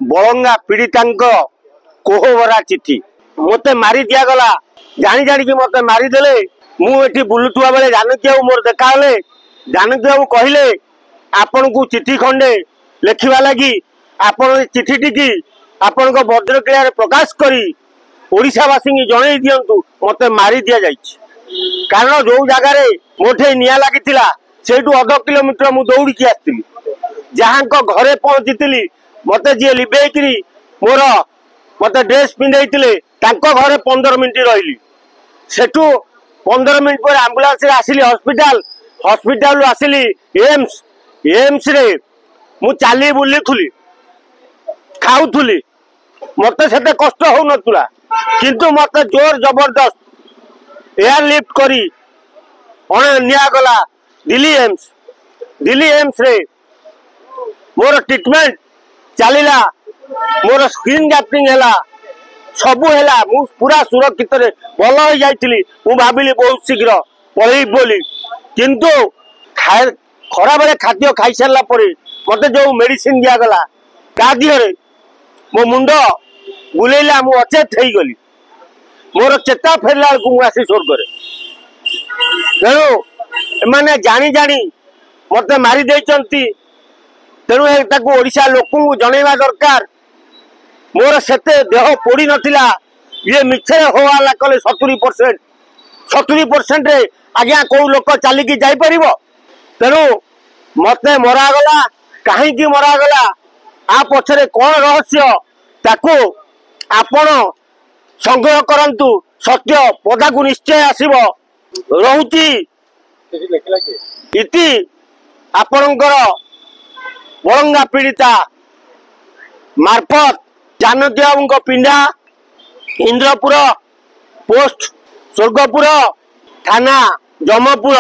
बलंगा पीड़िता कोहबरा चिठी मते मारी दिया गला जानी जानी कि मते मारिदेले मुझे बुलुवा बेले जानकी बाबू मोर देखा जानकी बाबू कहले आपण को चिठी खंडे लिखा लगी आपण चिठी की आपण भद्रक्रिया प्रकाश करी ओडिशावासी जन दिंतु मते मारी दि जाइए कारण जो जगार मोटे निया लगी से अध किलोमीटर मु दौड़ी आसती जहाँ घरे पहुंची मते जी लिबेकरी मोर मते ड्रेस पिंधे घरे 15 मिनट रही सेठू 15 मिनट पर आंबुलांस आसिली हॉस्पिटल आसिली एम्स रे मु चाली बुली खाऊली मते से कष्ट हो नतुला किंतु मते जोर जबरदस्त एयरलिफ्ट करी निगला दिल्ली एम्स रे मोर ट्रीटमेंट चलला मोर स्क्रीन गैपिंग है सबू है पूरा सुरक्षित भल हो जाइली भाविली बहुत शीघ्र पलि बोली किंतु खरा बेले खाद्य खाई सारा मत जो मेडिसिन दिगला ता दिहरे मो मुंड बुलेला मु अचेत हो गली मोर चेता फेरला आसी स्वर्ग तेणु एमाने जानी जानी मत मारी देइचंती तेणु ओडिशा लोक जनवा दरकार मोर सेते देह पोड़ी नथिला ये मिछे होवाला कले 70% रे आज्ञा को लोक चलिकी जापर तेणु मते मरागला कहीं मरागला आ पछरे कौन रहस्य ताकू आपण संग्रह करंतु सत्य पदा को निश्चय आसीब रहुची इति आपणकर बलंगा पीड़िता मार्फत जानकी बाबू पिंडा इंद्रपुर पोस्ट स्वर्गपुर थाना जमपुर